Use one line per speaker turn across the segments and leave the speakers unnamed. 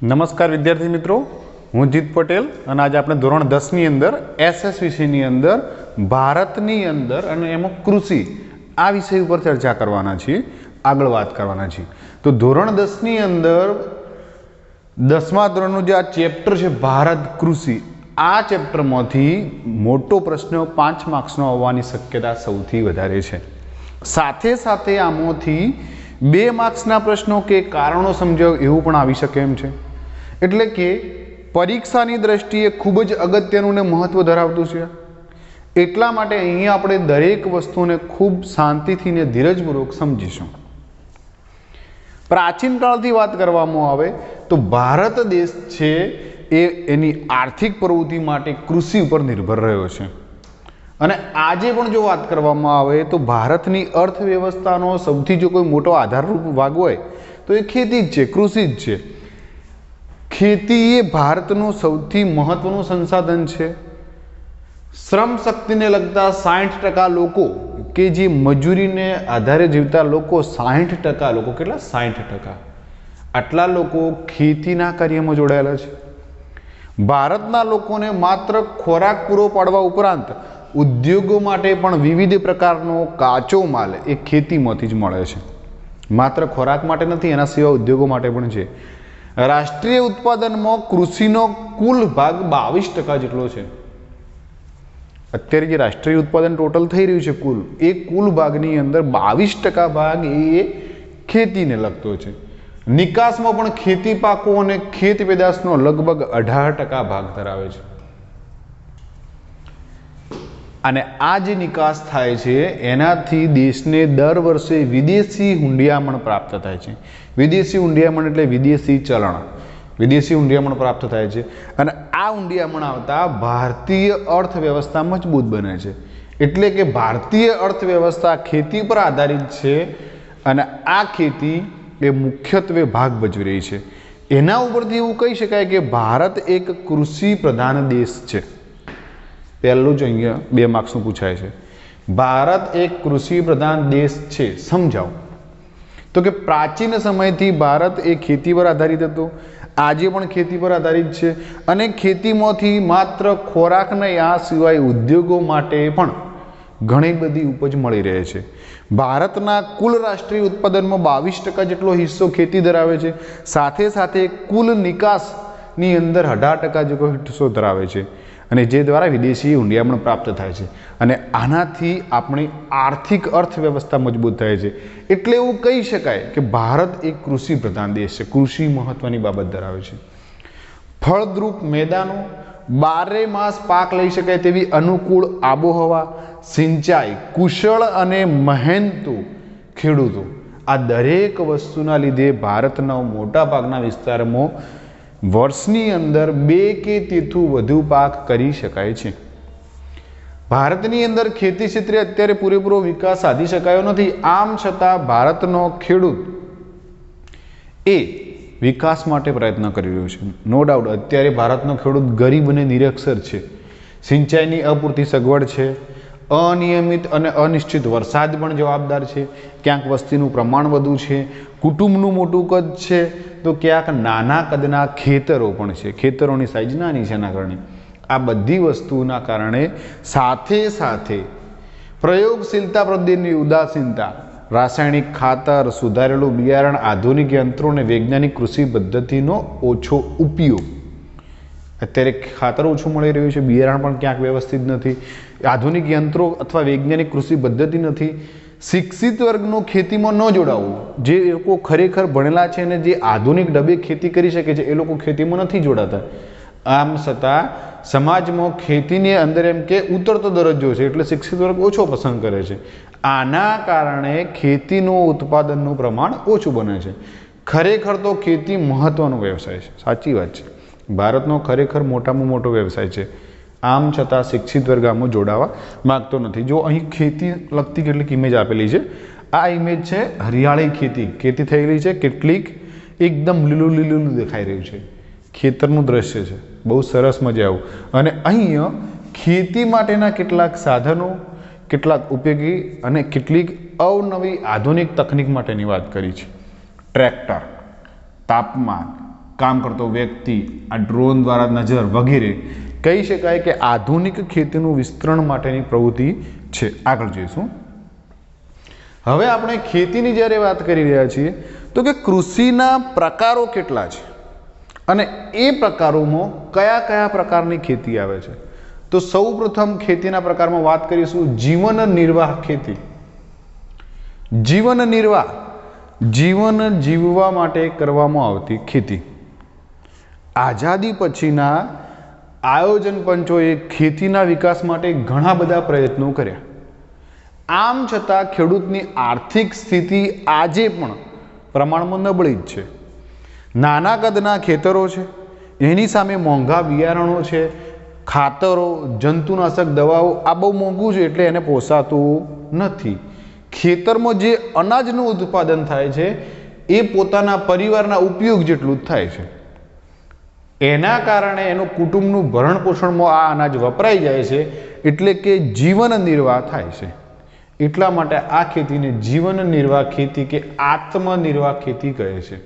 નમસ્કાર વિદ્યાર્થી મિત્રો, હું જીત પટેલ અને આજે આપણે ધોરણ 10 ની અંદર એસએસ વિષયની અંદર ભારતની અંદર અને એમાં કૃષિ આ વિષય ઉપર ચર્ચા કરવાના છીએ, આગળ વાત કરવાના છીએ. તો ધોરણ 10 ની અંદર 10મા ધોરણનું જે આ ચેપ્ટર છે ભારત કૃષિ, આ ચેપ્ટરમાંથી મોટો પ્રશ્ન 5 માર્ક્સનો આવવાની શક્યતા સૌથી વધારે છે. સાથે સાથે આમાંથી 2 માર્ક્સના પ્રશ્નો કે કારણો સમજાવ એવું પણ આવી શકે એમ છે. એટલે કે પરીક્ષાની દ્રષ્ટિએ ખૂબ જ અગત્યનું ને મહત્વ ધરાવતું છે. એટલા માટે અહીંયા આપણે દરેક વસ્તુને ખૂબ શાંતિથી ને ધીરજપૂર્વક સમજીશું. પ્રાચીન કાળથી વાત કરવામાં આવે તો ભારત દેશ છે એ એની આર્થિક પ્રવૃત્તિ માટે કૃષિ ઉપર નિર્ભર રહ્યો છે. અને આજે પણ જો વાત કરવામાં આવે તો ભારતની અર્થવ્યવસ્થાનો સૌથી જો કોઈ મોટો આધારરૂપ ભાગ હોય તો એ ખેતી જ છે, કૃષિ જ છે. ખેતી એ ભારતનું સૌથી મહત્વનું સંસાધન છે. શ્રમ શક્તિને લગતા 60% લોકો કે જે મજૂરીને આધારે જીવતા લોકો 60% લોકો, કેટલા 60%, આટલા લોકો ખેતીના કાર્યમાં જોડાયેલા છે. ભારતના લોકોને માત્ર ખોરાક પૂરો પાડવા ઉપરાંત ઉદ્યોગો માટે પણ વિવિધ પ્રકારનો કાચો માલ એ ખેતીમાંથી જ મળે છે. માત્ર ખોરાક માટે નથી, એના સિવાય ઉદ્યોગો માટે પણ છે. રાષ્ટ્રીય ઉત્પાદનમાં કૃષિનો કુલ ભાગ 22% જેટલો છે. અત્યારે જે રાષ્ટ્રીય ઉત્પાદન ટોટલ થઈ રહ્યું છે કુલ, એ કુલ ભાગની અંદર 22% ભાગ એ ખેતીને લગતો છે. નિકાસમાં પણ ખેતી પાકો અને ખેત પેદાશનો લગભગ 18% ભાગ ધરાવે છે. અને આ જે નિકાસ થાય છે એનાથી દેશને દર વર્ષે વિદેશી હુંડિયામણ પ્રાપ્ત થાય છે. વિદેશી હુંડિયામણ એટલે વિદેશી ચલણ, વિદેશી હુંડિયામણ પ્રાપ્ત થાય છે. અને આ હુંડિયામણ આવતા ભારતીય અર્થવ્યવસ્થા મજબૂત બને છે. એટલે કે ભારતીય અર્થવ્યવસ્થા ખેતી પર આધારિત છે અને આ ખેતી એ મુખ્યત્વે ભાગ ભજવી રહી છે. એના ઉપરથી એવું કહી શકાય કે ભારત એક કૃષિ પ્રધાન દેશ છે. પહેલું જ અહીંયા 2 માર્ક્સનું પૂછાય છે. ભારત એક કૃષિ પ્રધાન દેશ છે, સમજાવો. તો કે પ્રાચીન સમયથી ભારત એ ખેતી પર આધારિત હતો, આજે પણ ખેતી પર આધારિત છે. અને ખેતીમાંથી માત્ર ખોરાક નહીં, આ સિવાય ઉદ્યોગો માટે પણ ઘણી બધી ઉપજ મળી રહે છે. ભારતના કુલ રાષ્ટ્રીય ઉત્પાદનમાં 22% જેટલો હિસ્સો ખેતી ધરાવે છે. સાથે સાથે કુલ નિકાસની અંદર 18% જેટલો હિસ્સો ધરાવે છે. અને જે દ્વારા વિદેશી હુંડિયામણ પ્રાપ્ત થાય છે. અને આનાથી આપણી આર્થિક અર્થવ્યવસ્થા મજબૂત થાય છે. એટલે એવું કહી શકાય કે ભારત એક કૃષિ પ્રધાન દેશ છે, કૃષિ મહત્વની બાબત ધરાવે છે. ફળદ્રુપ મેદાનો, 12 માસ પાક લઈ શકાય તેવી અનુકૂળ આબોહવા, સિંચાઈ, કુશળ અને મહેનતુ ખેડૂતો, આ દરેક વસ્તુના લીધે ભારતના મોટા ભાગના વિસ્તારમાં વર્ષની અંદર 2 કે તેથી વધુ પાક કરી શકાય છે. ભારતની અંદર ખેતી ક્ષેત્રે અત્યારે પૂરેપૂરો વિકાસ સાધી શકાયો નથી. આમ છતાં ભારતનો ખેડૂત એ વિકાસ માટે પ્રયત્ન કરી રહ્યો છે. નો ડાઉટ અત્યારે ભારતનો ખેડૂત ગરીબ અને નિરક્ષર છે. સિંચાઈની અપૂરતી સગવડ છે, અનિયમિત અને અનિશ્ચિત વરસાદ પણ જવાબદાર છે, ક્યાંક વસ્તીનું પ્રમાણ વધુ છે, કુટુંબનું મોટું કદ છે, તો ક્યાંક નાના કદના ખેતરો પણ છે, ખેતરોની સાઈઝ નાની છે. એના કારણે આ બધી વસ્તુના કારણે સાથે સાથે પ્રયોગશીલતા પ્રત્યેની ઉદાસીનતા, રાસાયણિક ખાતર, સુધારેલું બિયારણ, આધુનિક યંત્રો અને વૈજ્ઞાનિક કૃષિ પદ્ધતિનો ઓછો ઉપયોગ. અત્યારે ખાતર ઓછું મળી રહ્યું છે, બિયારણ પણ ક્યાંક વ્યવસ્થિત નથી, આધુનિક યંત્રો અથવા વૈજ્ઞાનિક કૃષિ પદ્ધતિ નથી. શિક્ષિત વર્ગનું ખેતીમાં ન જોડાવવું, જે લોકો ખરેખર ભણેલા છે અને જે આધુનિક ઢબે ખેતી કરી શકે છે એ લોકો ખેતીમાં નથી જોડાતા. આમ છતાં સમાજમાં ખેતીની અંદર એમ કે ઉતરતો દરજ્જો છે એટલે શિક્ષિત વર્ગ ઓછો પસંદ કરે છે. આના કારણે ખેતીનું ઉત્પાદનનું પ્રમાણ ઓછું બને છે. ખરેખર તો ખેતી મહત્વનો વ્યવસાય છે, સાચી વાત છે, ભારતનો ખરેખર મોટામાં મોટો વ્યવસાય છે. આમ છતાં શિક્ષિત વર્ગ આમાં જોડાવા માગતો નથી. જો અહીં ખેતી લગતી કેટલીક ઇમેજ આપેલી છે. આ ઇમેજ છે હરિયાળી ખેતી થયેલી છે, કેટલીક એકદમ લીલું લીલું દેખાઈ રહ્યું છે, ખેતરનું દ્રશ્ય છે, બહુ સરસ મજા આવું. અને અહીંયા ખેતી માટેના કેટલાક સાધનો, કેટલાક ઉપયોગી અને કેટલીક અવનવી આધુનિક તકનિક માટેની વાત કરી છે. ટ્રેક્ટર, તાપમાન, કામ કરતો વ્યક્તિ, આ ડ્રોન દ્વારા નજર વગેરે કહી શકાય કે આધુનિક ખેતીનું વિસ્તરણ માટેની પ્રવૃત્તિ છે. આગળ જોઈશું. હવે આપણે ખેતીની જ્યારે વાત કરી રહ્યા છીએ તો કે કૃષિના પ્રકારો કેટલા છે અને એ પ્રકારોમાં કયા કયા પ્રકારની ખેતી આવે છે. તો સૌપ્રથમ ખેતીના પ્રકારમાં વાત કરીશું જીવન નિર્વાહ ખેતી. જીવન નિર્વાહ, જીવન જીવવા માટે કરવામાં આવતી ખેતી. આઝાદી પછીના આયોજન પંચોએ ખેતીના વિકાસ માટે ઘણા બધા પ્રયત્નો કર્યા. આમ છતાં ખેડૂતની આર્થિક સ્થિતિ આજે પણ પ્રમાણમાં નબળી જ છે. નાના કદના ખેતરો છે, એની સામે મોંઘા બિયારણો છે, ખાતરો, જંતુનાશક દવાઓ, આ બહુ મોંઘું છે એટલે એને પોસાતું નથી. ખેતરમાં જે અનાજનું ઉત્પાદન થાય છે એ પોતાના પરિવારના ઉપયોગ જેટલું જ થાય છે. એના કારણે એનું કુટુંબનું ભરણ પોષણમાં આ અનાજ વપરાઈ જાય છે એટલે કે જીવન નિર્વાહ થાય છે. એટલા માટે આ ખેતીને જીવન નિર્વાહ ખેતી કે આત્મનિર્વાહ ખેતી કહે છે.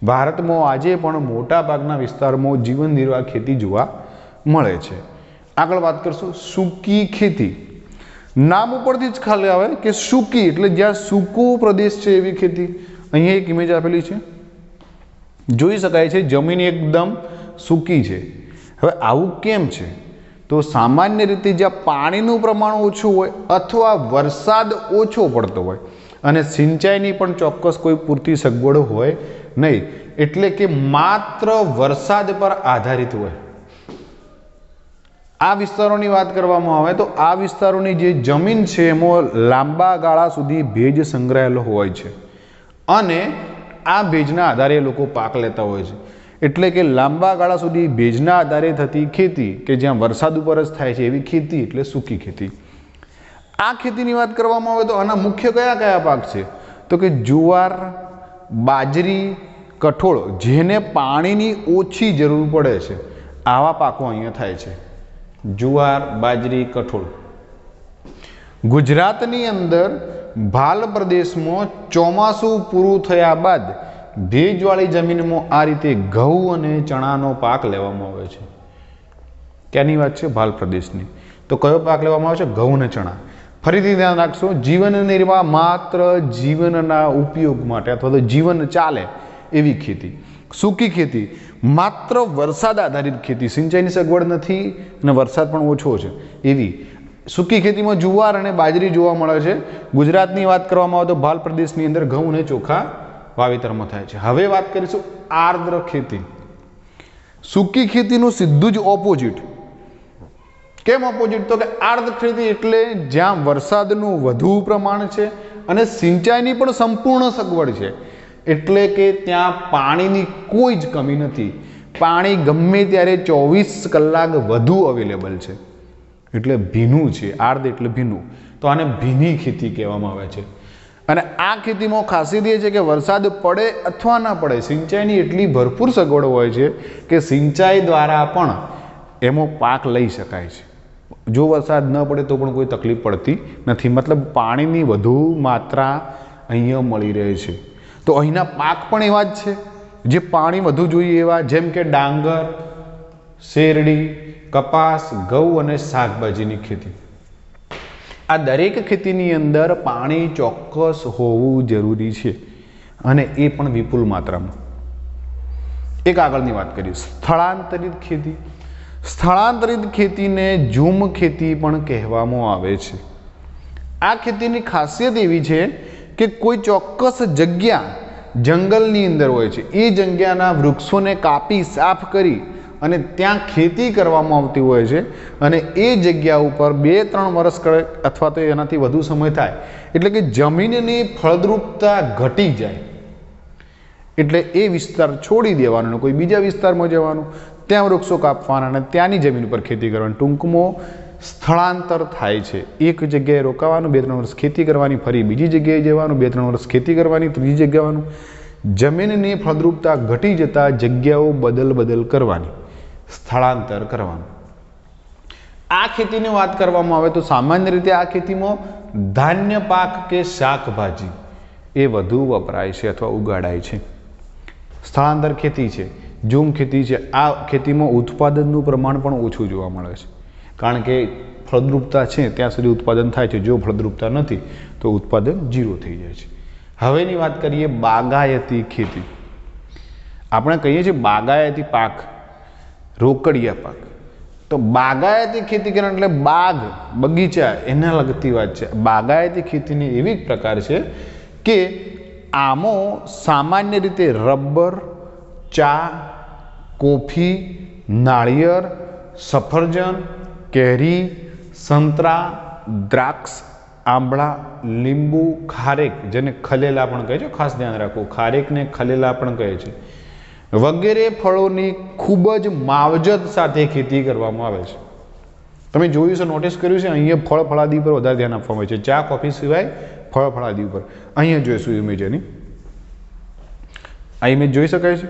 ભારતમાં આજે પણ મોટા ભાગના વિસ્તારમાં જીવન નિર્વાહ ખેતી જોવા મળે છે. આગળ વાત કરશું સૂકી ખેતી. નામ ઉપરથી જ ખ્યાલ આવે કે સૂકી એટલે જ્યાં સૂકો પ્રદેશ છે એવી ખેતી. અહીંયા એક ઇમેજ આપેલી છે, જોઈ શકાય છે જમીન એકદમ સૂકી છે. હવે આવું કેમ છે? તો સામાન્ય રીતે જ્યાં પાણીનું પ્રમાણ ઓછું હોય અથવા વરસાદ ઓછો પડતો હોય અને સિંચાઈની પણ ચોક્કસ કોઈ પૂરતી સગવડ હોય નહીં, એટલે કે માત્ર વરસાદ પર આધારિત હોય. આ વિસ્તારોની વાત કરવામાં આવે તો આ વિસ્તારોની જે જમીન છે એમાં લાંબા ગાળા સુધી ભેજ સંગ્રહાયેલો હોય છે અને આ ભેજના આધારે લોકો પાક લેતા હોય છે. એટલે કે લાંબા ગાળા સુધી ભેજના આધારે થતી ખેતી કે જ્યાં વરસાદ ઉપર જ થાય છે એવી ખેતી એટલે સૂકી ખેતી. આ ખેતીની વાત કરવામાં આવે તો આના મુખ્ય કયા કયા પાક છે? તો કે જુવાર, બાજરી, કઠોળ, જેને પાણીની ઓછી જરૂર પડે છે આવા પાકો અહીંયા થાય છે. જુવાર, બાજરી, કઠોળ. ગુજરાતની અંદર ભાલ પ્રદેશમાં ચોમાસું પૂરું થયા બાદ ભેજવાળી જમીનમાં આ રીતે ઘઉં અને ચણાનો પાક લેવામાં આવે છે. ક્યાંની વાત છે? ભાલ પ્રદેશની. તો કયો પાક લેવામાં આવે છે? ઘઉં અને ચણા. ફરીથી ધ્યાન રાખશો, જીવન નિર્વાહ માત્ર જીવનના ઉપયોગ માટે અથવા તો જીવન ચાલે એવી ખેતી. સૂકી ખેતી માત્ર વરસાદ આધારિત ખેતી, સિંચાઈની સગવડ નથી અને વરસાદ પણ ઓછો છે એવી સૂકી ખેતીમાં જુવાર અને બાજરી જોવા મળે છે. ગુજરાતની વાત કરવામાં આવે તો ભાલ પ્રદેશની અંદર ઘઉં અને ચોખા વાવેતરમાં થાય છે. હવે વાત કરીશું આર્દ્ર ખેતી. સૂકી ખેતીનું સીધું જ ઓપોઝિટ. કેમ ઓપોઝિટ? તો કે આર્દ્ર ખેતી એટલે જ્યાં વરસાદનું વધુ પ્રમાણ છે અને સિંચાઈની પણ સંપૂર્ણ સગવડ છે. એટલે કે ત્યાં પાણીની કોઈ જ કમી નથી. પાણી ગમે ત્યારે 24 કલાક વધુ અવેલેબલ છે. એટલે ભીનું છે. આર્દ્ર એટલે ભીનું. તો આને ભીની ખેતી કહેવામાં આવે છે. અને આ ખેતીમાં ખાસિયત એ છે કે વરસાદ પડે અથવા ના પડે, સિંચાઈની એટલી ભરપૂર સગવડ હોય છે કે સિંચાઈ દ્વારા પણ એમાં પાક લઈ શકાય છે. જો વરસાદ ન પડે તો પણ કોઈ તકલીફ પડતી નથી. મતલબ પાણીની વધુ માત્રા અહીંયા મળી રહે છે. તો અહીંના પાક પણ એવા જ છે જે પાણી વધુ જોઈએ એવા, જેમ કે ડાંગર, શેરડી, કપાસ, ઘઉં અને શાકભાજીની ખેતી. આ દરેક ખેતીની અંદર પાણી ચોક્કસ હોવું જરૂરી છે અને એ પણ વિપુલ માત્રામાં. એક આગળની વાત કરીએ, સ્થળાંતરિત ખેતી. સ્થળાંતરિત ખેતીને ઝૂમ ખેતી પણ કહેવામાં આવે છે. આ ખેતીની ખાસિયત એવી છે કે કોઈ ચોક્કસ જગ્યા જંગલની અંદર હોય છે, એ જગ્યાના વૃક્ષોને કાપી સાફ કરી અને ત્યાં ખેતી કરવામાં આવતી હોય છે અને એ જગ્યા ઉપર 2-3 વર્ષ અથવા તો એનાથી વધુ સમય થાય એટલે કે જમીનની ફળદ્રુપતા ઘટી જાય એટલે એ વિસ્તાર છોડી દેવાનો, કોઈ બીજા વિસ્તારમાં જવાનું, ત્યાં વૃક્ષો કાપવાના અને ત્યાંની જમીન પર ખેતી કરવાની. ટૂંકમાં સ્થળાંતર થાય છે. એક જગ્યાએ રોકાવાનું, 2-3 વર્ષ ખેતી કરવાની, ફરી બીજી જગ્યાએ જવાનું, 2-3 વર્ષ ખેતી કરવાની, ત્રીજી જગ્યાએ જવાનું. જમીનની ફળદ્રુપતા ઘટી જતાં જગ્યાઓ બદલ કરવાની, સ્થળાંતર કરવાનું. આ ખેતીની વાત કરવામાં આવે તો સામાન્ય રીતે આ ખેતીમાં ધાન્ય પાક કે શાકભાજી એ વધુ વપરાય છે અથવા ઉગાડાય છે. સ્થળાંતર ખેતી છે, ઝૂમ ખેતી છે, આ ખેતીમાં ઉત્પાદનનું પ્રમાણ પણ ઓછું જોવા મળે છે, કારણ કે ફળદ્રુપતા છે ત્યાં સુધી ઉત્પાદન થાય છે, જો ફળદ્રુપતા નથી તો ઉત્પાદન 0 થઈ જાય છે. હવેની વાત કરીએ બાગાયતી ખેતી. આપણે કહીએ છીએ બાગાયતી પાક, રોકડિયા પાક. તો બાગાયતી ખેતી કરવાનું એટલે બાગ, બગીચા એને લગતી વાત છે. બાગાયતી ખેતીની એવી એક પ્રકાર છે કે આમાં સામાન્ય રીતે રબર, ચા, કોફી, નાળિયેર, સફરજન, કેરી, સંતરા, દ્રાક્ષ, આંબળા, લીંબુ, ખારેક, જેને ખલેલા પણ કહે છે, ખાસ ધ્યાન રાખવું, ખારેકને ખલેલા પણ કહે છે, વગેરે ફળોની ખૂબ જ માવજત સાથે ખેતી કરવામાં આવે છે. તમે જોયું છે, નોટિસ કર્યું છે, અહીંયા ફળ ફળાદી પર વધારે ધ્યાન આપવામાં આવે છે, ચા કોફી સિવાય ફળ ફળાદી ઉપર. અહીંયા જોઈશું ઇમેજ એની, આ ઇમેજ જોઈ શકાય છે.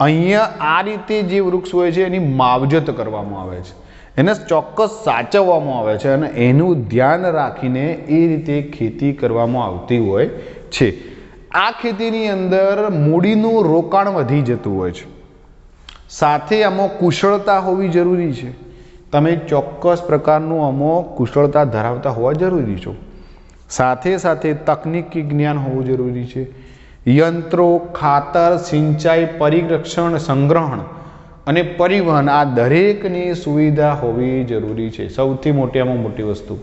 અહીંયા આ રીતે જે વૃક્ષ હોય છે એની માવજત કરવામાં આવે છે, એને ચોક્કસ સાચવવામાં આવે છે અને એનું ધ્યાન રાખીને એ રીતે ખેતી કરવામાં આવતી હોય છે. આ ખેતીની અંદર મૂડીનું રોકાણ વધી જતું હોય છે, સાથે આમાં કુશળતા હોવી જરૂરી છે. તમે ચોક્કસ પ્રકારનું આમાં કુશળતા ધરાવતા હોવા જરૂરી છો. સાથે સાથે તકનીકી જ્ઞાન હોવું જરૂરી છે. યંત્રો, ખાતર, સિંચાઈ, પરિરક્ષણ, સંગ્રહણ અને પરિવહન, આ દરેકની સુવિધા હોવી જરૂરી છે. સૌથી મોટી આમાં મોટી વસ્તુ,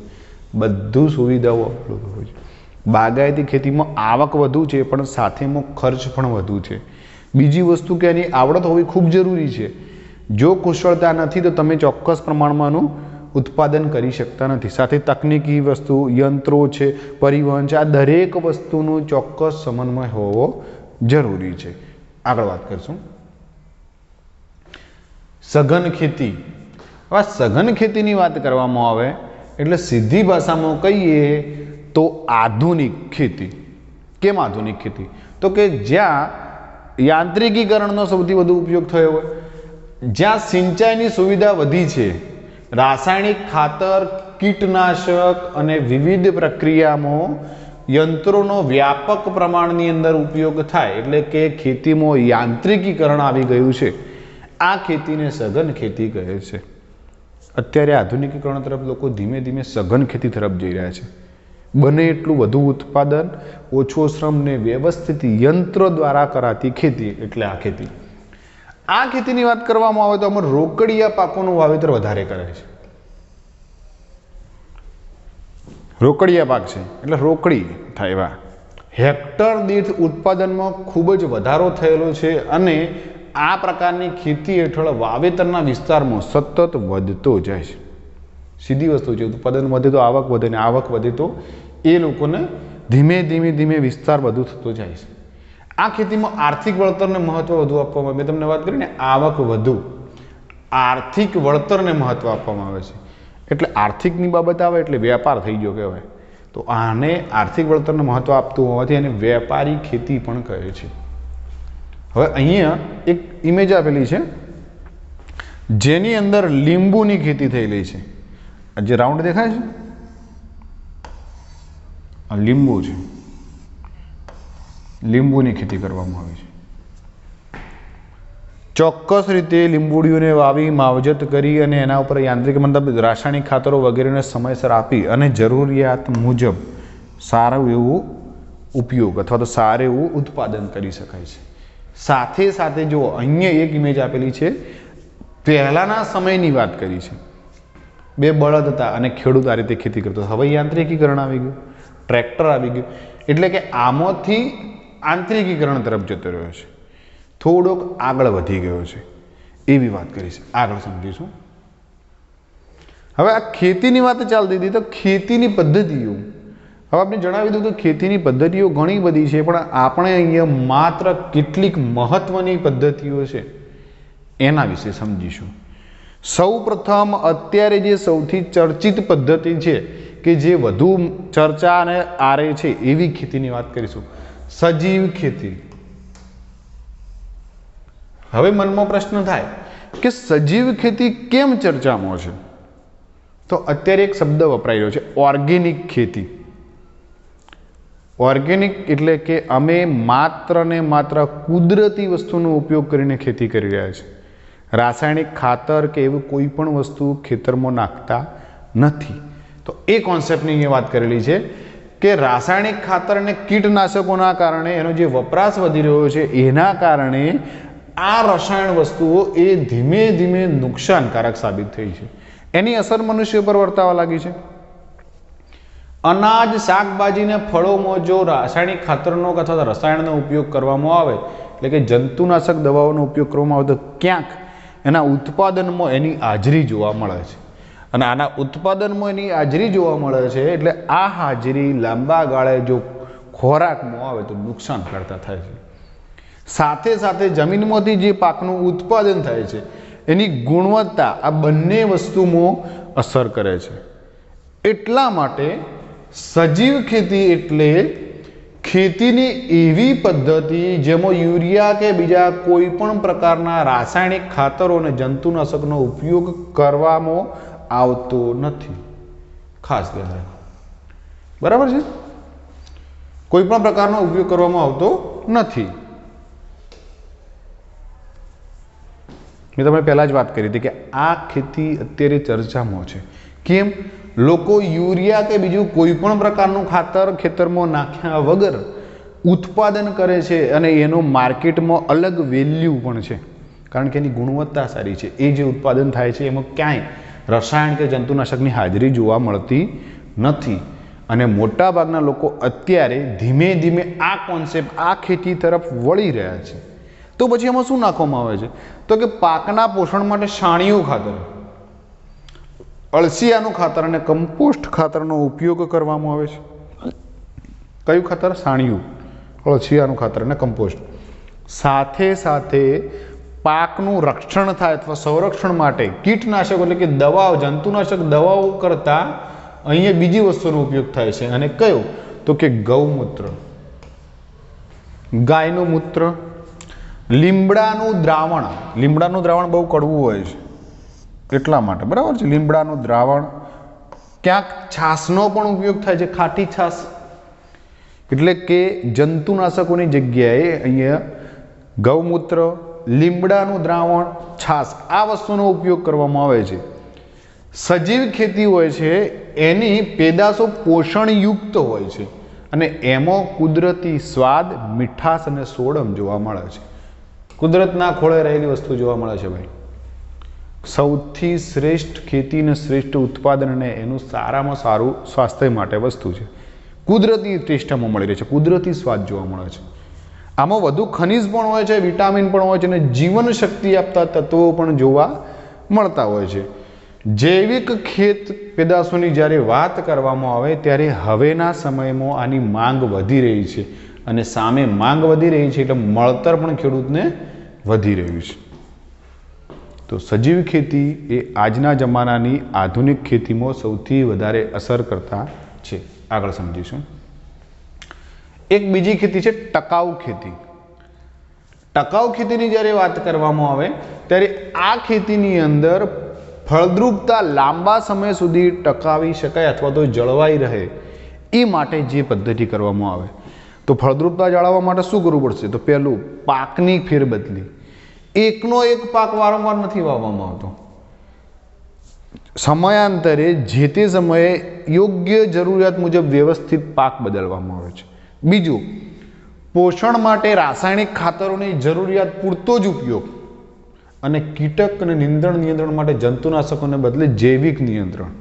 બધું સુવિધાઓ હોય છે. બાગાયતી ખેતીમાં આવક વધુ છે પણ સાથેમાં ખર્ચ પણ વધુ છે. બીજી વસ્તુ કે એની આવડત હોવી ખૂબ જરૂરી છે. જો કુશળતા નથી તો તમે ચોક્કસ પ્રમાણમાંનું ઉત્પાદન કરી શકતા નથી. સાથે તકનીકી વસ્તુ, યંત્રો છે, પરિવહન છે, આ દરેક વસ્તુનો ચોક્કસ સમન્વય હોવો જરૂરી છે. આગળ વાત કરશું સઘન ખેતી. હવે સઘન ખેતીની વાત કરવામાં આવે એટલે સીધી ભાષામાં કહીએ તો આધુનિક ખેતી. કેમ આધુનિક ખેતી? તો કે જ્યાં યાંત્રિકીકરણનો સૌથી વધુ ઉપયોગ થયો હોય, જ્યાં સિંચાઈની સુવિધા વધી છે, રાસાયણિક ખાતર, કીટનાશક અને વિવિધ પ્રક્રિયામાં યંત્રોનો વ્યાપક પ્રમાણની અંદર ઉપયોગ થાય, એટલે કે ખેતીમાં યાંત્રિકીકરણ આવી ગયું છે, આ ખેતીને સઘન ખેતી કહે છે. અત્યારે આધુનિકીકરણ તરફ લોકો ધીમે ધીમે સઘન ખેતી તરફ જઈ રહ્યા છે. બને એટલું વધુ ઉત્પાદન, ઓછો શ્રમ ને વ્યવસ્થિત યંત્રો દ્વારા કરાતી ખેતી એટલે આ ખેતી. આ ખેતીની વાત કરવામાં આવે તો અમારે રોકડિયા પાકોનું વાવેતર વધારે કરે છે. રોકડિયા પાક છે એટલે રોકડી થાય એવા. હેક્ટર દીઠ ઉત્પાદનમાં ખૂબ જ વધારો થયેલો છે અને આ પ્રકારની ખેતી હેઠળ વાવેતરના વિસ્તારમાં સતત વધતો જાય છે. સીધી વસ્તુ છે, ઉત્પાદન વધે તો આવક વધે ને આવક વધે તો એ લોકોને ધીમે ધીમે ધીમે વિસ્તાર વધુ થતો જાય છે. આ ખેતીમાં આર્થિક વળતરને મહત્વ વધુ આપવામાં આવે. મેં તમને વાત કરી ને, આવક વધુ, આર્થિક વળતરને મહત્વ આપવામાં આવે છે. એટલે આર્થિકની બાબત આવે એટલે વેપાર થઈ ગયો કહેવાય. તો આને આર્થિક વળતરને મહત્વ આપતું હોવાથી એને વેપારી ખેતી પણ કહે છે. હવે અહીંયા એક ઇમેજ આપેલી છે જેની અંદર લીંબુની ખેતી થયેલી છે. જે રાઉન્ડ દેખાય છે આ લીંબુ છે, લીંબુની ખેતી કરવામાં આવી છે. ચોક્કસ રીતે લીંબુડીઓને વાવી માવજત કરી અને એના ઉપર યાંત્રિક મતલબ રાસાયણિક ખાતરો વગેરેને સમયસર આપી અને જરૂરિયાત મુજબ સારું એવું ઉપયોગ અથવા તો સારું એવું ઉત્પાદન કરી શકાય છે. સાથે સાથે જો અહીંયા એક ઇમેજ આપેલી છે, પહેલાના સમયની વાત કરી છે. બે બળદ હતા અને ખેડૂત આ રીતે ખેતી કરતો. હવે યાંત્રિકીકરણ આવી ગયું, ટ્રેક્ટર આવી ગયું, એટલે કે આમાંથી આંતરિકીકરણ તરફ જતો રહ્યો છે, થોડોક આગળ વધી ગયો છે, એવી વાત કરી છે. આગળ સમજીશું. હવે આ ખેતીની વાત ચાલતી હતી તો ખેતીની પદ્ધતિઓ હવે આપણે જણાવી દઉં કે ખેતીની પદ્ધતિઓ ઘણી બધી છે, પણ આપણે અહીંયા માત્ર કેટલીક મહત્વની પદ્ધતિઓ છે એના વિશે સમજીશું. સૌ પ્રથમ અત્યારે જે સૌથી ચર્ચિત પદ્ધતિ છે કે જે વધુ ચર્ચા અને આરે છે એવી ખેતીની વાત કરીશું, સજીવ ખેતી. હવે મનમાં પ્રશ્ન થાય કે સજીવ ખેતી કેમ ચર્ચામાં છે? તો અત્યારે એક શબ્દ વપરાઈ રહ્યો છે, ઓર્ગેનિક ખેતી. ઓર્ગેનિક એટલે કે અમે માત્ર ને માત્ર કુદરતી વસ્તુનો ઉપયોગ કરીને ખેતી કરી રહ્યા છીએ. રાસાયણિક ખાતર કે એવું કોઈ પણ વસ્તુ ખેતરમાં નાખતા નથી. તો એ કોન્સેપ્ટની અહીંયા વાત કરેલી છે કે રાસાયણિક ખાતર અને કીટનાશકોના કારણે એનો જે વપરાશ વધી રહ્યો છે એના કારણે આ રસાયણ વસ્તુઓ એ ધીમે ધીમે નુકસાનકારક સાબિત થઈ છે. એની અસર મનુષ્ય પર વર્તાવા લાગી છે. અનાજ, શાકભાજી ને ફળોમાં જો રાસાયણિક ખાતરનો અથવા રસાયણનો ઉપયોગ કરવામાં આવે, એટલે કે જંતુનાશક દવાઓનો ઉપયોગ કરવામાં આવે, તો ક્યાંક એના ઉત્પાદનમાં એની હાજરી જોવા મળે છે. અને આના ઉત્પાદનમાં એની હાજરી જોવા મળે છે એટલે આ હાજરી લાંબા ગાળે જો ખોરાકમાં આવે તો નુકસાન કરતા થાય છે. સાથે સાથે જમીનમાંથી જે પાકનું ઉત્પાદન થાય છે એની ગુણવત્તા, આ બંને વસ્તુમાં અસર કરે છે. એટલા માટે સજીવ ખેતી એટલે ખેતીની એવી પદ્ધતિ જેમાં યુરિયા કે બીજા કોઈ પણ પ્રકારના રાસાયણિક ખાતરો અને જંતુનાશકનો ઉપયોગ કરવામાં આવતો નથી. ખાસ ધ્યાન રાખો, બરાબર છે? કોઈ પણ પ્રકારનો ઉપયોગ કરવામાં આવતો નથી. મેં તમને પહેલા જ વાત કરી હતી કે આ ખેતી અત્યારે ચર્ચામાં છે. કેમ? લોકો યુરિયા કે બીજું કોઈ પણ પ્રકારનું ખાતર ખેતરમાં નાખ્યા વગર ઉત્પાદન કરે છે અને એનો માર્કેટમાં અલગ વેલ્યુ પણ છે, કારણ કે એની ગુણવત્તા સારી છે. એ જે ઉત્પાદન થાય છે એમાં ક્યાંય રસાયણ કે જંતુનાશકની હાજરી જોવા મળતી નથી. અને મોટાભાગના લોકો અત્યારે ધીમે ધીમે આ કોન્સેપ્ટ, આ ખેતી તરફ વળી રહ્યા છે. તો પછી એમાં શું નાખવામાં આવે છે? તો કે પાકના પોષણ માટે છાણિયું ખાતર, અળસિયાનું ખાતર અને કમ્પોસ્ટ ખાતરનો ઉપયોગ કરવામાં આવે છે. કયું ખાતર? છાણિયું, અળસિયાનું ખાતર અને કમ્પોસ્ટ. સાથે સાથે પાકનું રક્ષણ થાય અથવા સંરક્ષણ માટે કીટનાશકો એટલે કે દવાઓ, જંતુનાશક દવાઓ કરતાં અહીંયા બીજી વસ્તુનો ઉપયોગ થાય છે. અને કયો? તો કે ગૌમૂત્ર, ગાયનું મૂત્ર, લીમડાનું દ્રાવણ. લીમડાનું દ્રાવણ બહુ કડવું હોય છે એટલા માટે, બરાબર છે? લીમડાનું દ્રાવણ. ક્યાંક છાશનો પણ ઉપયોગ થાય છે, ખાટી છાશ. એટલે કે જંતુનાશકોની જગ્યાએ અહીંયા ગૌમૂત્ર, લીમડાનું દ્રાવણ, છાશ, આ વસ્તુનો ઉપયોગ કરવામાં આવે છે. સજીવ ખેતી હોય છે એની પેદાશો પોષણયુક્ત હોય છે અને એમાં કુદરતી સ્વાદ, મીઠાશ અને સોડમ જોવા મળે છે. કુદરતના ખોળે રહેલી વસ્તુ જોવા મળે છે ભાઈ. સૌથી શ્રેષ્ઠ ખેતી અને શ્રેષ્ઠ ઉત્પાદન અને એનું સારામાં સારું સ્વાસ્થ્ય માટે વસ્તુ છે. કુદરતી ટેસ્ટમાં મળી રહે છે, કુદરતી સ્વાદ જોવા મળે છે. આમાં વધુ ખનિજ પણ હોય છે, વિટામિન પણ હોય છે અને જીવન શક્તિ આપતા તત્વો પણ જોવા મળતા હોય છે. જૈવિક ખેત પેદાશોની જ્યારે વાત કરવામાં આવે ત્યારે હવેના સમયમાં આની માંગ વધી રહી છે અને સામે માંગ વધી રહી છે એટલે મળતર પણ ખેડૂતને વધી રહ્યું છે. તો સજીવ ખેતી એ આજના જમાનાની આધુનિક ખેતીમાં સૌથી વધારે અસર કરતા છે. આગળ સમજીશું. એક બીજી ખેતી છે ટકાઉ ખેતી. ટકાઉ ખેતીની જ્યારે વાત કરવામાં આવે ત્યારે આ ખેતીની અંદર ફળદ્રુપતા લાંબા સમય સુધી ટકાવી શકાય અથવા તો જળવાઈ રહે એ માટે જે પદ્ધતિ કરવામાં આવે. તો ફળદ્રુપતા જાળવવા માટે શું કરવું પડશે? તો પહેલું, પાકની ફેરબદલી. એકનો એક પાક વારંવાર નથી વાવવામાં આવતો. સમયાંતરે જે તે સમયે યોગ્ય જરૂરિયાત મુજબ વ્યવસ્થિત પાક બદલવામાં આવે છે. બીજું, પોષણ માટે રાસાયણિક ખાતરોની જરૂરિયાત પૂરતો જ ઉપયોગ અને કીટક અને નિંદણ નિયંત્રણ માટે જંતુનાશકોને બદલે જૈવિક નિયંત્રણ,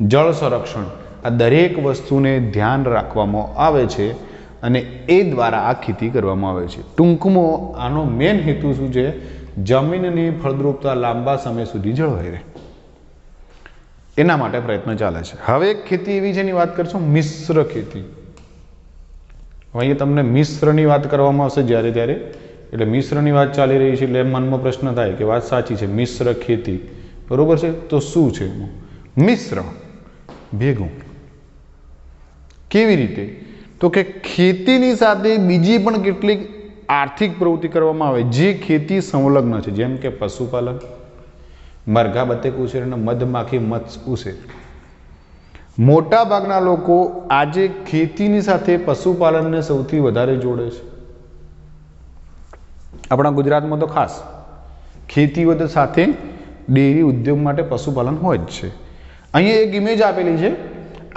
જળ સંરક્ષણ, આ દરેક વસ્તુને ધ્યાન રાખવામાં આવે છે અને એ દ્વારા આ ખેતી કરવામાં આવે છે. ટૂંકમાં આનો મેઇન હેતુ શું છે? જમીનની ફળદ્રુપતા લાંબા સમય સુધી જળવાઈ રહે એના માટે પ્રયત્ન ચાલે છે. હવે એક ખેતી એવી છે એની વાત કરશું, મિશ્ર ખેતી. અહીંયા તમને મિશ્રની વાત કરવામાં આવશે જ્યારે ત્યારે, એટલે મિશ્રની વાત ચાલી રહી છે એટલે મનમાં પ્રશ્ન થાય કે વાત સાચી છે, મિશ્ર ખેતી બરોબર છે. તો શું છે મિશ્ર? ભેગું. કેવી રીતે? તો કે ખેતીની સાથે બીજી પણ કેટલીક આર્થિક પ્રવૃત્તિ કરવામાં આવે જે ખેતી સંલગ્ન છે, જેમ કે પશુપાલન, મરઘા બતક ઉછેર અને મધમાખી મત્સ્ય ઉછેર. મોટા ભાગના લોકો આજે ખેતીની સાથે પશુપાલનને સૌથી વધારે જોડે છે. આપણા ગુજરાતમાં તો ખાસ ખેતી સાથે ડેરી ઉદ્યોગ માટે પશુપાલન હોય જ છે. અહીંયા એક ઇમેજ આપેલી છે.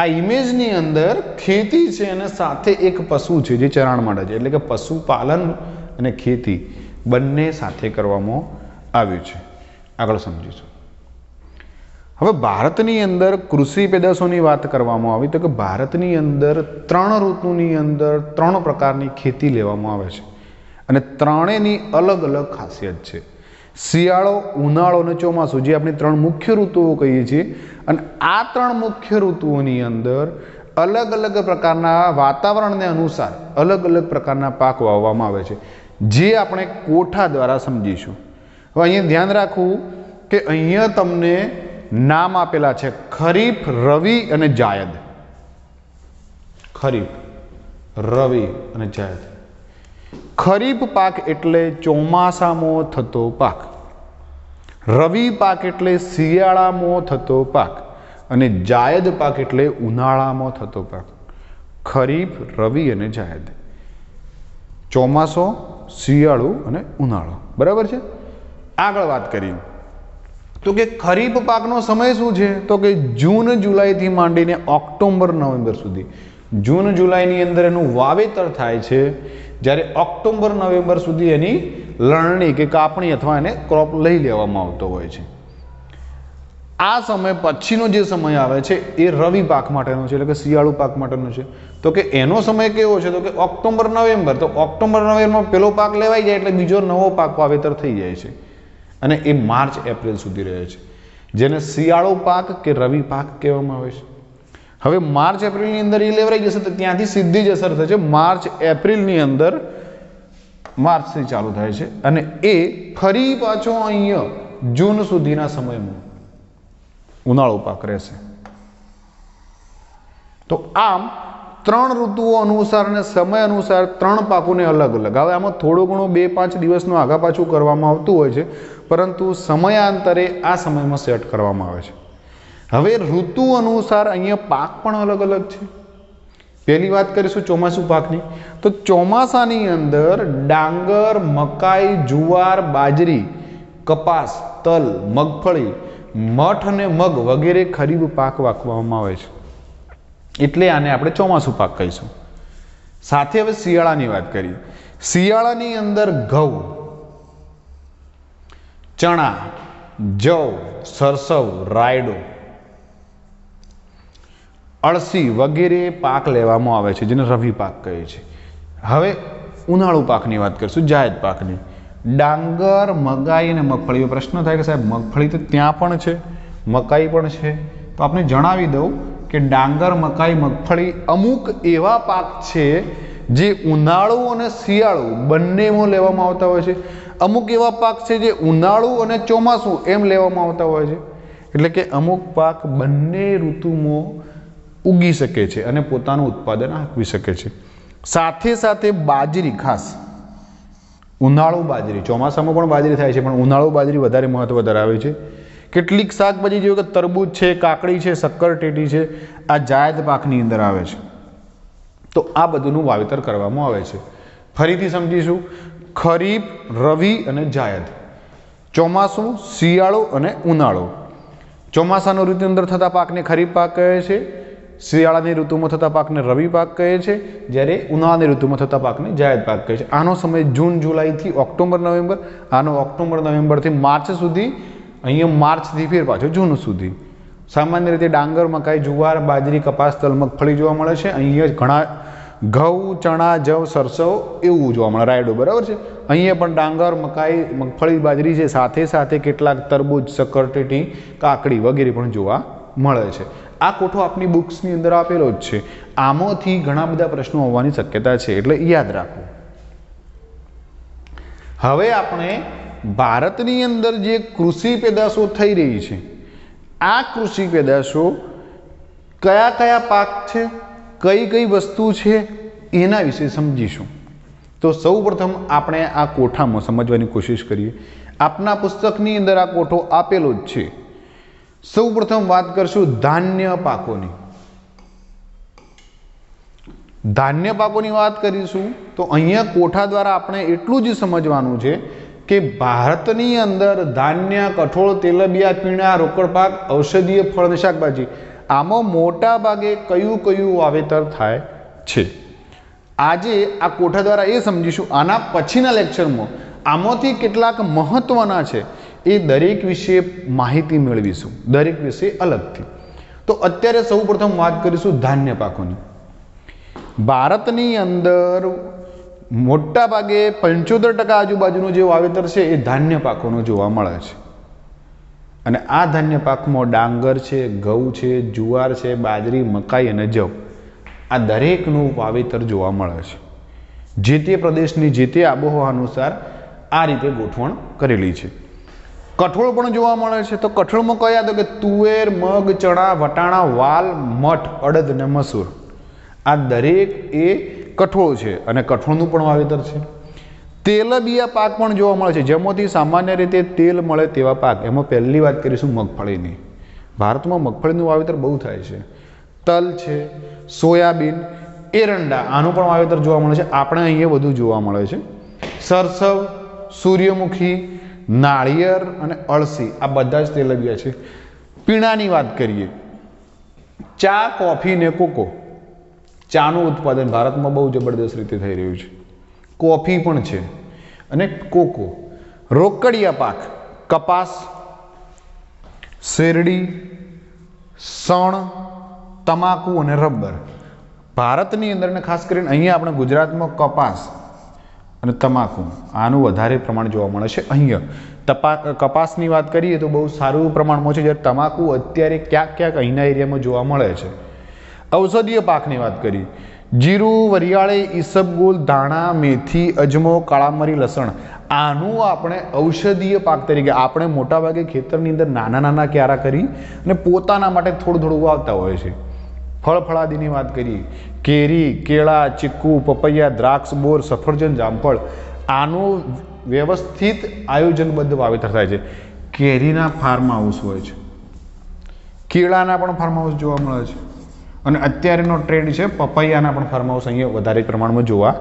આ ઇમેજની અંદર ખેતી છે અને સાથે એક પશુ છે જે ચરાણ માટે છે. એટલે કે પશુપાલન અને ખેતી બંને સાથે કરવામાં આવ્યું છે. આગળ સમજીશું. હવે ભારતની અંદર કૃષિ પેદાશોની વાત કરવામાં આવી તો કે ભારતની અંદર 3 ઋતુની અંદર 3 પ્રકારની ખેતી લેવામાં આવે છે અને ત્રણેયની અલગ અલગ ખાસિયત છે. શિયાળો, ઉનાળો અને ચોમાસું જે આપણી 3 મુખ્ય ઋતુઓ કહીએ છીએ અને આ 3 મુખ્ય ઋતુઓની અંદર અલગ અલગ પ્રકારના વાતાવરણને અનુસાર અલગ અલગ પ્રકારના પાક વાવવામાં આવે છે જે આપણે કોઠા દ્વારા સમજીશું. હવે અહીંયા ધ્યાન રાખવું કે અહીંયા તમને નામ આપેલા છે ખરીફ, રવિ અને જાયદ. ખરીફ, રવિ અને જાયદ. ખરીફ પાક એટલે ચોમાસામાં થતો પાક, રવિ પાક એટલે શિયાળામાં થતો પાક અને જાયદ પાક એટલે ઉનાળામાં થતો પાક. ખરીફ, રવિ અને જાયદ. ચોમાસો, શિયાળુ અને ઉનાળો. બરાબર છે. આગળ વાત કરીએ તો કે ખરીફ પાકનો સમય શું છે તો કે જૂન જુલાઈથી માંડીને ઓક્ટોબર નવેમ્બર સુધી. જૂન જુલાઈની અંદર એનું વાવેતર થાય છે જ્યારે ઓક્ટોબર નવેમ્બર સુધી એની લણણી કે કાપણી અથવા એને ક્રોપ લઈ લેવામાં આવતો હોય છે. આ સમય પછીનો જે સમય આવે છે એ રવિ પાક માટેનો છે એટલે કે શિયાળુ પાક માટેનો છે. તો કે એનો સમય કેવો છે તો કે ઓક્ટોબર નવેમ્બર. તો ઓક્ટોબર નવેમ્બરમાં પેલો પાક લેવાઈ જાય એટલે બીજો નવો પાક વાવેતર થઈ જાય છે અને એ માર્ચ એપ્રિલ સુધી રહે છે જેને શિયાળુ પાક કે રવિ પાક કહેવામાં આવે છે. હવે માર્ચ એપ્રિલની અંદર એ લેવરાઈ જશે તો ત્યાંથી સીધી જ અસર થશે માર્ચ એપ્રિલની અંદર, માર્ચથી ચાલુ થાય છે અને એ ફરી પાછો અહીંયા જૂન સુધીના સમયમાં ઉનાળુ પાક રહેશે. તો આમ 3 ઋતુઓ અનુસાર અને સમય અનુસાર 3 પાકોને અલગ અલગ. હવે આમાં થોડું ઘણું 2-5 દિવસનું આગા પાછું કરવામાં આવતું હોય છે પરંતુ સમયાંતરે આ સમયમાં સેટ કરવામાં આવે છે. હવે ઋતુ અનુસાર અહીંયા પાક પણ અલગ અલગ છે. પહેલી વાત કરીશું ચોમાસું પાકની. તો ચોમાસાની અંદર ડાંગર, મકાઈ, જુવાર, બાજરી, કપાસ, તલ, મગફળી, મઠ અને મગ વગેરે ખરીફ પાક વાવવામાં આવે છે એટલે આને આપણે ચોમાસું પાક કહીશું. સાથે હવે શિયાળાની વાત કરીએ. શિયાળાની અંદર ઘઉં, ચણા, જવ, સરસવ, રાયડો, અળસી વગેરે પાક લેવામાં આવે છે જેને રવિ પાક કહે છે. હવે ઉનાળુ પાકની વાત કરીશું, જાયદ પાકની. ડાંગર, મકાઈ અને મગફળી. પ્રશ્ન થાય કે સાહેબ મગફળી તો ત્યાં પણ છે, મકાઈ પણ છે. તો આપણે જણાવી દઉં કે ડાંગર, મકાઈ, મગફળી અમુક એવા પાક છે જે ઉનાળુ અને શિયાળુ બંનેમાં લેવામાં આવતા હોય છે. અમુક એવા પાક છે જે ઉનાળુ અને ચોમાસું એમ લેવામાં આવતા હોય છે. એટલે કે અમુક પાક બંને ઋતુમાં ઉગી શકે છે અને પોતાનું ઉત્પાદન આપી શકે છે. સાથે સાથે બાજરી, ખાસ ઉનાળુ બાજરી. ચોમાસામાં પણ બાજરી થાય છે પણ ઉનાળુ બાજરી વધારે મહત્વ ધરાવે છે. કેટલીક શાકભાજી જેવી કે તરબૂચ છે, કાકડી છે, શક્કરટેટી છે, આ જાયદ પાકની અંદર આવે છે. તો આ બધુંનું વાવેતર કરવામાં આવે છે. ફરીથી સમજીશું. ખરીફ, રવિ અને જાયદ. ચોમાસું, શિયાળુ અને ઉનાળુ. ચોમાસાની ઋતુની અંદર થતા પાકને ખરીફ પાક કહે છે, શિયાળાની ઋતુમાં થતા પાકને રવિ પાક કહે છે, જ્યારે ઉનાળાની ઋતુમાં થતા પાકને જાયદ પાક કહે છે. આનો સમય જૂન જુલાઈથી ઓક્ટોબર નવેમ્બર, આનો ઓક્ટોબર નવેમ્બરથી માર્ચ સુધી, અહીંયા માર્ચથી ફેર પાછો જૂન સુધી. સામાન્ય રીતે ડાંગર, મકાઈ, જુવાર, બાજરી, કપાસ, તલ, મગફળી જોવા મળે છે. અહીંયા ઘણા ઘઉં, ચણા, જવ, સરસવ એવું જોવા મળે, રાયડો. બરાબર છે. અહીંયા પણ ડાંગર, મકાઈ, મગફળી, બાજરી છે. સાથે સાથે કેટલાક તરબૂચ, શક્કરટેટી, કાકડી વગેરે પણ જોવા મળે છે. આ કોઠો આપની બુક્સની અંદર આપેલો જ છે. આમાંથી ઘણા બધા પ્રશ્નો આવવાની શક્યતા છે એટલે યાદ રાખવું. હવે આપણે ભારતની અંદર જે કૃષિ પેદાશો થઈ રહી છે આ કૃષિ પેદાશો કયા કયા પાક છે, કઈ કઈ વસ્તુ છે એના વિશે સમજીશું. તો સૌપ્રથમ આપણે આ કોઠામાં સમજવાની કોશિશ કરીએ. આપના પુસ્તકની અંદર આ કોઠો આપેલો જ છે. સૌપ્રથમ વાત કરશું ધાન્ય પાકોની. ધાન્ય પાકોની વાત કરીશું તો અહીંયા કોઠા દ્વારા આપણે એટલું જ સમજવાનું છે કે ભારતની અંદર ધાન્ય, કઠોળ, તેલબિયા, પીણા, રોકડ પાક, ઔષધીય ફળ અને શાકભાજી આમાં મોટા ભાગે કયું કયું વાવેતર થાય છે. આજે આ કોઠા દ્વારા એ સમજીશું. આના પછીના લેક્ચરમાં આમાંથી કેટલાક મહત્વના છે એ દરેક વિશે માહિતી મેળવીશું, દરેક વિશે અલગથી. તો અત્યારે સૌપ્રથમ વાત કરીશું ધાન્ય પાકોની. ભારતની અંદર મોટા ભાગે 75% આજુબાજુનું જે વાવેતર છે એ ધાન્ય પાકોનું જોવા મળે છે. અને આ ધાન્ય પાકમાં ડાંગર છે, ઘઉં છે, જુવાર છે, બાજરી, મકાઈ અને જવ આ દરેકનું વાવેતર જોવા મળે છે. જે તે પ્રદેશની જે તે આબોહવા અનુસાર આ રીતે ગોઠવણ કરેલી છે. કઠોળ પણ જોવા મળે છે. તો કઠોળમાં કયા તો કે તુવેર, મગ, ચણા, વટાણા, વાલ, મઠ, અડદ અને મસૂર આ દરેક એ કઠોળ છે અને કઠોળનું પણ વાવેતર છે. તેલબિયા પાક પણ જોવા મળે છે, જેમાંથી સામાન્ય રીતે તેલ મળે તેવા પાક. એમાં પહેલી વાત કરીશું મગફળીની. ભારતમાં મગફળીનું વાવેતર બહુ થાય છે. તલ છે, સોયાબીન, એરંડા આનું પણ વાવેતર જોવા મળે છે. આપણે અહીંયા બધું જોવા મળે છે. સરસવ, સૂર્યમુખી, નાળિયેર અને અળસી આ બધા જ તેલબિયા છે. પીણાની વાત કરીએ, ચા, કોફી ને કોકો. ચાનું ઉત્પાદન ભારતમાં બહુ જબરદસ્ત રીતે થઈ રહ્યું છે. કોફી પણ છે અને કોકો. રોકડિયા પાક કપાસ, શેરડી, શણ, તમાકુ અને રબર. ભારતની અંદર ને ખાસ કરીને અહીંયા આપણે ગુજરાતમાં કપાસ અને તમાકુ આનું વધારે પ્રમાણ જોવા મળે છે. અહીંયા કપાસની વાત કરીએ તો બહુ સારું પ્રમાણમાં છે, જ્યારે તમાકુ અત્યારે ક્યાંક ક્યાંક અહીંના એરિયામાં જોવા મળે છે. ઔષધીય પાકની વાત કરીએ, જીરું, વરિયાળી, ઈસબગુલ, ધાણા, મેથી, અજમો, કાળા મરી, લસણ આનું આપણે ઔષધીય પાક તરીકે આપણે મોટાભાગે ખેતરની અંદર નાના નાના ક્યારા કરી અને પોતાના માટે થોડું થોડું વાવતા હોય છે. ફળફળાદીની વાત કરીએ, કેરી, કેળા, ચીકુ, પપૈયા, દ્રાક્ષ, બોર, સફરજન, જામફળ આનું વ્યવસ્થિત આયોજનબદ્ધ વાવેતર થાય છે. કેરીના ફાર્મ હાઉસ હોય છે, કેળાના પણ ફાર્મ હાઉસ જોવા મળે છે. અને અત્યારેનો ટ્રેન્ડ છે પપૈયાના પણ ફાર્મ હાઉસ અહીંયા વધારે પ્રમાણમાં જોવા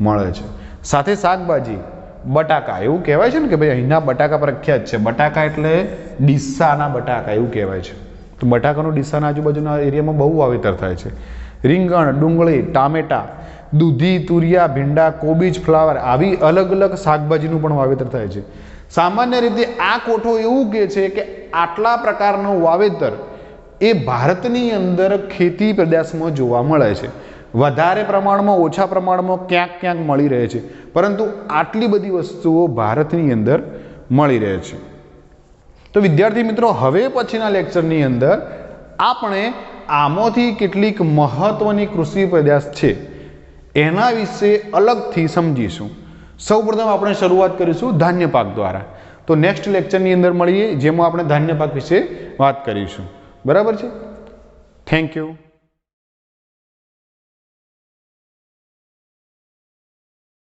મળે છે. સાથે શાકભાજી, બટાકા એવું કહેવાય છે ને કે ભાઈ અહીંના બટાકા પ્રખ્યાત છે. બટાકા એટલે ડીસાના બટાકા એવું કહેવાય છે. તો બટાકાનું ડીસાના આજુબાજુના એરિયામાં બહુ વાવેતર થાય છે. રીંગણ, ડુંગળી, ટામેટા, દૂધી, તુરિયા, ભીંડા, કોબીજ, ફ્લાવર આવી અલગ અલગ શાકભાજીનું પણ વાવેતર થાય છે. સામાન્ય રીતે આ કોઠો એવું કહે છે કે આટલા પ્રકારનું વાવેતર એ ભારતની અંદર ખેતી પેદાશમાં જોવા મળે છે. વધારે પ્રમાણમાં, ઓછા પ્રમાણમાં ક્યાંક ક્યાંક મળી રહે છે, પરંતુ આટલી બધી વસ્તુઓ ભારતની અંદર મળી રહે છે. તો વિદ્યાર્થી મિત્રો, હવે પછીના લેક્ચરની અંદર આપણે આમાંથી કેટલીક મહત્વની કૃષિ પેદાશ છે એના વિશે અલગથી સમજીશું. સૌપ્રથમ આપણે શરૂઆત કરીશું ધાન્ય પાક દ્વારા. તો નેક્સ્ટ લેક્ચરની અંદર મળીએ, જેમાં આપણે ધાન્ય પાક વિશે વાત કરીશું. બરાબર છે. Thank you.